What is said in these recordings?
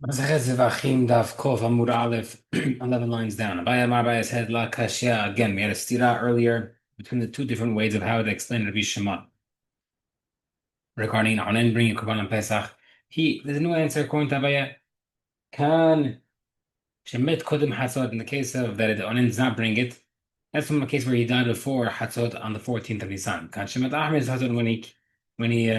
Zevahim Daf Amud Aleph, 11 lines down. Abaya Marbayas had La Kashya. Again, we had a stira earlier between the two different ways of how to explain Rabbi Shema regarding Onen bringing Korban on Pesach. There's a new answer according to Abaya. Kan Shemet Kodim Hatzot, in the case of that the Onen does not bring it. That's from a case where he died before Hatzot on the 14th of Nisan. Kan Shemet Ahmed Hatzot, when he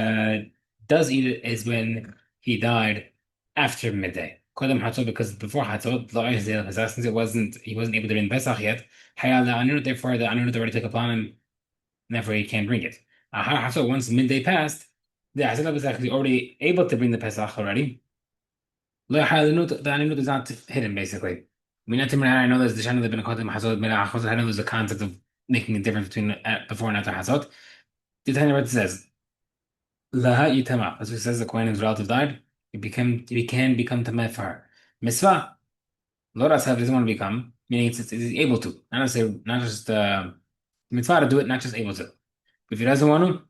does eat it is when he died after midday. Kodem Hatzot, because before Hatzot, Lo Yehzeh Pesach, since he wasn't able to bring Pesach yet. Hayal Anur, therefore the Anur already took upon him, and therefore he can't bring it. Ahar Hatzot, once midday passed, the Hatzot was actually already able to bring the Pesach already. Lo Hayal Anur, the Anur does not hit him basically. I know there's the Shana ben Kodem Hatzot ben Achos. I know there's a concept of making a difference between before and after Hatzot. The Tanya says. Laha yitama. As it says, the Kohen whose relative died, he can become tameh for her. Mitzvah. Lord Asav doesn't want to become, meaning he's able to. Not just mitzvah to do it, not just able to. If he doesn't want to,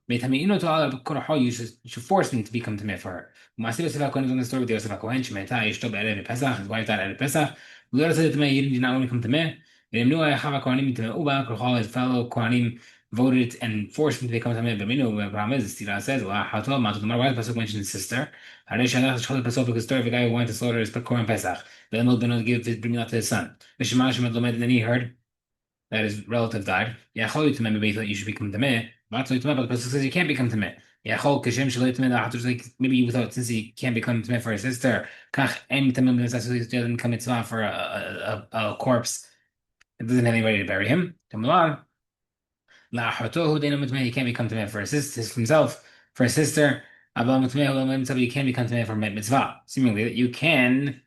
you should force him to become tameh for her. Maaseh Yosef HaKohen is on the story with Yosef HaKohen. Shemeta Ishto be'erev Pesach. His wife died at Pesach. Lord said tameh. He did not want to become tameh. And Imnu Chav HaKohanim tameh uba. Kol his fellow Kohanim voted and forced him to become tameh. But Minu, the problem is, the Tira says, "Well, how to Matu Tamar." Why the Pasuk mentioned his sister? Harei Shalach Shchol Pasuk, because the story of a guy who wanted to slaughter his Korban Pesach. Then Lord Ben bring it out to his son. V'Shema Shemet Lomed. Then he heard that his relative died. Yachol Yitameh, maybe he thought you should become tameh. But the Pasuk says you can't become tameh. Yachol Kashem Shalei Tameh. Like maybe you thought since he can't become tameh for his sister, Kach En Tameh B'Nesas, he doesn't become mitzvah for a corpse. It doesn't have anybody to bury him. Tamalar La Hatohu Deinu Mitameh. He can't become tameh for his sister, himself, for his sister. Abba Mitameh Hu Mitzvah. You can't become tameh for mitzvah. Seemingly that you can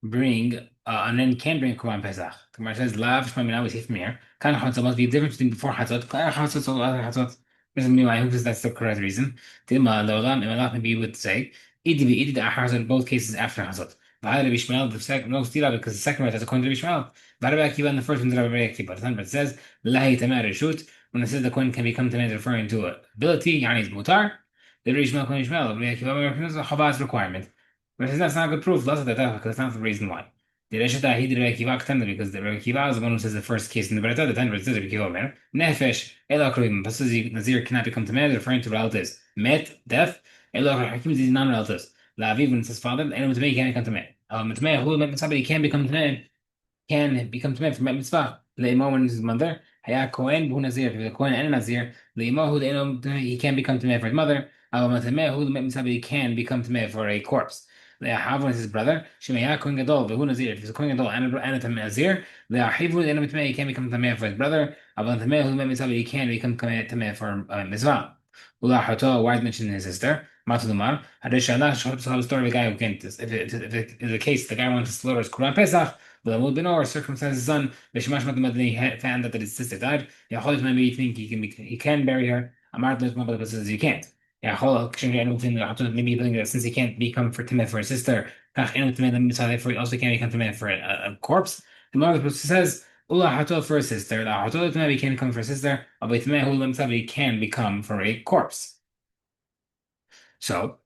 bring and then can bring Korban Pesach. The Gemara says, "Lav Shmamina." We see from here. Kan Chatzot must be a difference between before Chatzot. Kan Chatzot so other Chatzot. Doesn't mean why. Who says that's the correct reason? Dilma Lolam Imalach, maybe you would say Idi Idi the Ahar in both cases after Chatzot. V'Hada Bishmael, the second no stila, because the second one is according to Bishmael. V'Hada Akiva, and the first one is Rabbi Akiva. The time it says Lahi Tamer Reshut, when it says the coin can become Tamer, referring to ability. Yani is mutar. The Rishmael Kohen Ishmael. Rabbi Akiva is a Chavaz requirement. But that's not a good proof. Lots of that because that's not the reason why. The Reshata he did Rebbe Akiva Ktan, because the Rebbe Akiva is the one who says the first case in the Beretta. The time it says Rebbe Akiva Omer Nefesh Ela Kruvim. Pasuk Nazir cannot become tameh, referring to relatives. Met, death. Ela Hakim is non-relatives. La'aviv, when it says father, Ela Mitzvah can't become tameh. Mitzvah who met mitzvah, he can become tameh. Can become tameh from met mitzvah. Le'imo, when his mother. Haya Kohen who Nazir. If he's a Kohen and a Nazir, Le'imo who he can become tameh for his mother. Matameh who met mitzvah, he can become tameh for a corpse. Le'ahav is his brother. Shemaya Kohen Gadol, Vehu Nazir. If he's a Kohen Gadol and a Tameh Nazir, Le'ahivu the Tameh, he can become Tameh for his brother. Abba Tameh who met mitzvah, he can become Tameh for mitzvah. Ulahato, why is mentioned his sister? Matudumar. Hadish Allah, shows the story of a guy who can't. If it is the case, the guy wants to slaughter his Quran Pesach, but will be no or circumcise his son. Bishmash Matamad, he found out that his sister died. Yachol, maybe you think he can bury her. Amar, but says you can't. Yeah, maybe you think that since he can't become for Timeh for his sister, he also can't become Timeh for a corpse. The Gemara says, Ula Hato for a sister, La Hato Timeh, he can become for a sister, Abai Timeh, Hu he can become for a corpse. So,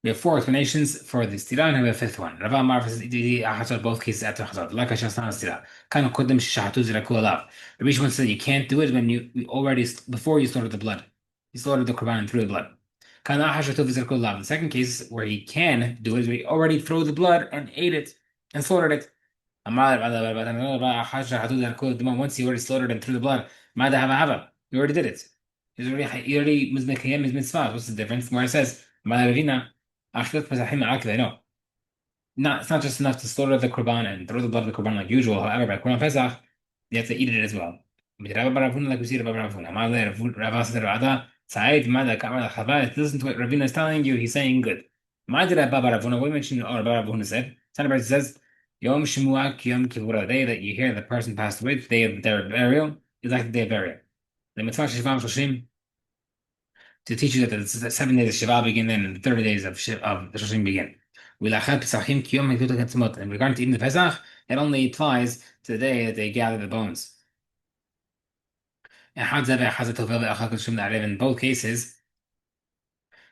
we have four explanations for this stira, and we have a fifth one. Rava Amar says both cases after Hazard. Like Hashastan stira. Kind of kodem shahatu ziraku alav. Rabbi Shimon said you can't do it when you already before you slaughtered the blood. You slaughtered the korban and threw the blood. Kind of hashatu ziraku alav. The second case where he can do it is where he already threw the blood and ate it and slaughtered it. Amar once he already slaughtered and threw the blood. Mada hava hava. You already did it. He already mizmekayem his mitzvah. What's the difference? Where it says Mada Ravina. No. It's not just enough to slaughter the korban and throw the blood of the korban like usual. However, by Korban Pesach, you have to eat it as well. Like we see Rabbi Ravuna. Listen to what Ravina is telling you. He's saying good. What we mentioned, or Rabbi Ravuna said. It says, Yom Shemuah Yom Kippur, the day that you hear the person passed away, the day of their burial, is like the day of burial. The mitzvah Shivam Shoshim, to teach you that the 7 days of Shiva begin then, and the 30 days of the Shoshim begin. In regard to eating the Pesach, it only applies to the day that they gather the bones. In both cases,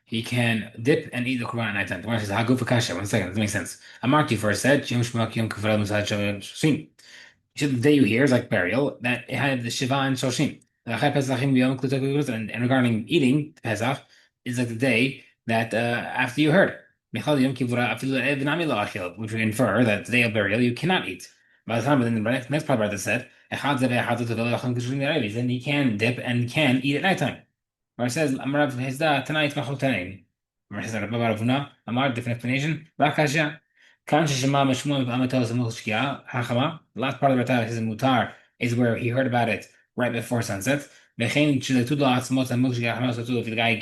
he can dip and eat the Quran at nighttime. The Gemara says, "Hagu for 1 second, doesn't make sense. Amarti first said, Yom Shmuak Yom Kivra Musad Shoshim. The day you hear is like burial, that it had the Shiva and Shoshim. And regarding eating Pesach, is like the day that after you heard. Which we infer that the day of burial you cannot eat. By the time within the next part that said, then he can dip and can eat at nighttime. Where it says, Amarav Hizda, tonight Machotanaim. Where it says, Rabbi Baravuna, Amar, different explanation. Bakasha, Kan Shema Meshmua Amatos Moshkia, Hachama. The last part of the Ratah is Mutar, is where he heard about it right before sunset. Vechein Chiletudo Atzmos and Moshkia Hamasatu, if the guy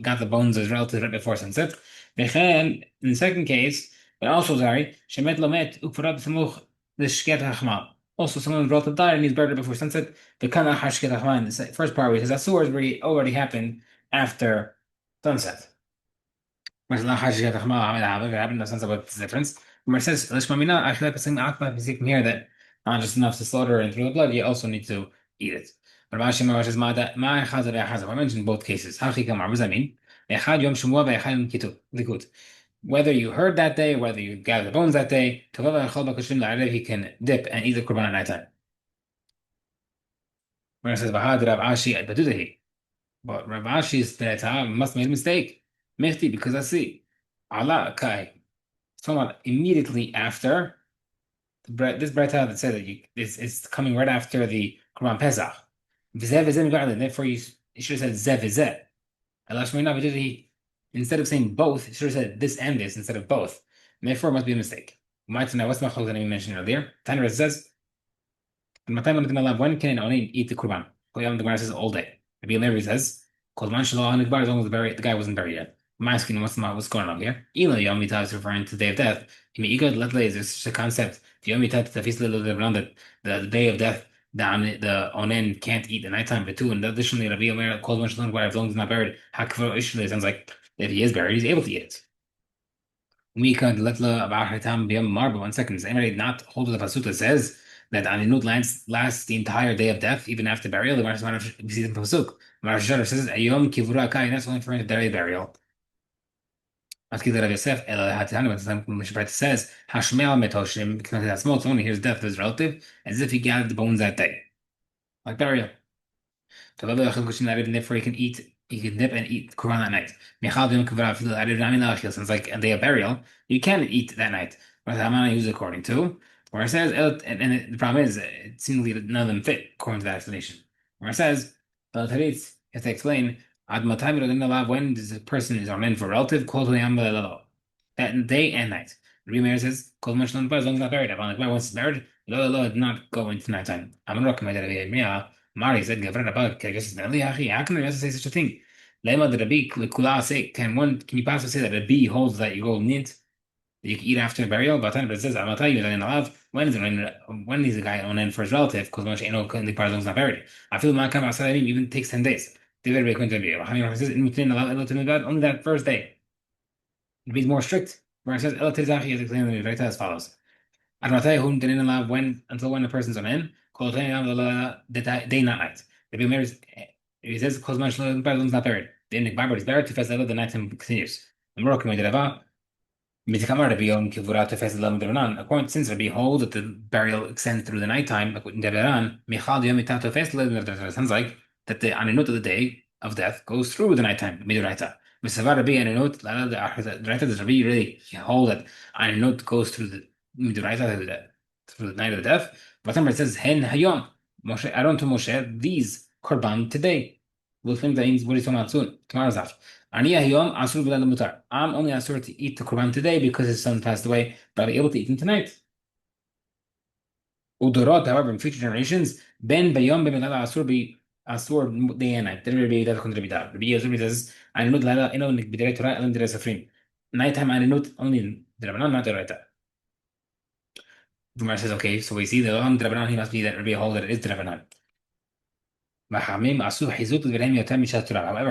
got the bones as relative right before sunset. Vechein, in the second case, but also, sorry, Shemet Lomet, Ukfarab Samuch, the Shket Hachma. Also, someone brought the die and he's buried before sunset. The Kana Hashket Hachman, the first part where he says Asur is already happened after sunset. Whereas La Hashket Hachman, it happened in the sunset, what's the difference? Where it says, Lishmamina, I feel like saying Akba, from here that not just enough to slaughter and through the blood, you also need to eat it. But Rashi says, I mentioned both cases. Hachi Kamar, what does that mean? Echad Yom Shemua, Echad Yom Likut. Whether you heard that day, whether you gathered the bones that day, he can dip and eat the Qurban at nighttime. When it says Bahad Rav Ashi at Badudahi. But Rav Ashi's Beta must have made a mistake. Mifti, because I see. Allah Kai. Someone immediately after this Beta that said that it's coming right after the Qurban Pesach. Therefore you should have said Zev. Instead of saying both, it should have said this and this instead of both. And therefore, it must be a mistake. What's the machloek that we mentioned earlier? Tanra says, when can an onin eat the Qurban? The Gemara says all day. Rabbi Meir says, as long as the guy wasn't buried yet. I'm asking what's going on here. Ila Yom Mitah is referring to the day of death. There's such a concept. The Yom Mitah, the day of death, the onen can't eat the nighttime, but too. And additionally, Rabbi Meir calls one shalom as long as he's not buried. Sounds like if he is buried, he's able to eat it. We could let about her time be but 1 second. Does anybody not hold to the pasuk that says that Aninut lasts the entire day of death, even after burial? The Marshal sees the pasuk. Marshal says Ayom Kivura Kai, and that's only for the day of burial. Maski the Rav Yosef, El Hatan, but the Mishnah says Hashmel Metoshim, because that's small, only hears death of his relative, as if he gathered the bones that day, like burial. Therefore, he can dip and eat Quran that night. Since like a day of burial, you can eat that night. But the Hamana use according to where it says, and the problem is, it seems like none of them fit according to that explanation. Where it says, you have to explain, when this person is ordained for a relative, that day and night. Rabbi Meir says, as long as not buried. Once it's buried, not go into nighttime. I'm not recommending it. Mari said, how can you say such a thing? Can you possibly say that a bee holds that you go nint that you can eat after burial? But it says, I'm tell you that when is the guy on end for his relative? Because when the person is not buried. I feel my kind of even takes 10 days. Only that first day. It be more strict. Where it says, as follows. I don't tell you whom didn't allow until when the person's on in. The day not night. He says close much is not buried. The end Bible is buried to face the night time continues. The Moroccan made it about Mitikamar to be on Kivura to face the Devanan. According since Rabbi hold that the burial extends through the nighttime, like in Devanan, Michal Yom Mitato face the sounds like that the Aninut of the day of death goes through the nighttime, Midoraita. Misavar Rabbi Aninut, the Raita does Rabbi really hold that Aninut goes through the Midoraita through the night of the death. But it says Hen Hayom. Moshe Aaron to Moshe, these Korban today. We'll think that means what he's talking about soon. Tomorrow's after. I'm only asur to eat the Korban today because his son passed away, but I'll be able to eat him tonight. Udorot, however, in future generations, ben bayom b'melala asur be asur day and night. There be that contra bidar. Rabbi Yezur says, "Aninut lala ino b'derei Torah elam derei safrim." Nighttime aninut only drabanan, not deraita. Gemara says, okay, so we see the Olam Drabanan, he must be that Rabbi hold that it is Drabanan. However,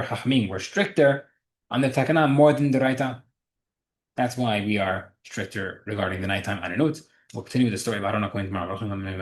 Chachamim were stricter on the Takana more than the Raita. That's why we are stricter regarding the nighttime Ananut. We'll continue with the story about Aron tomorrow.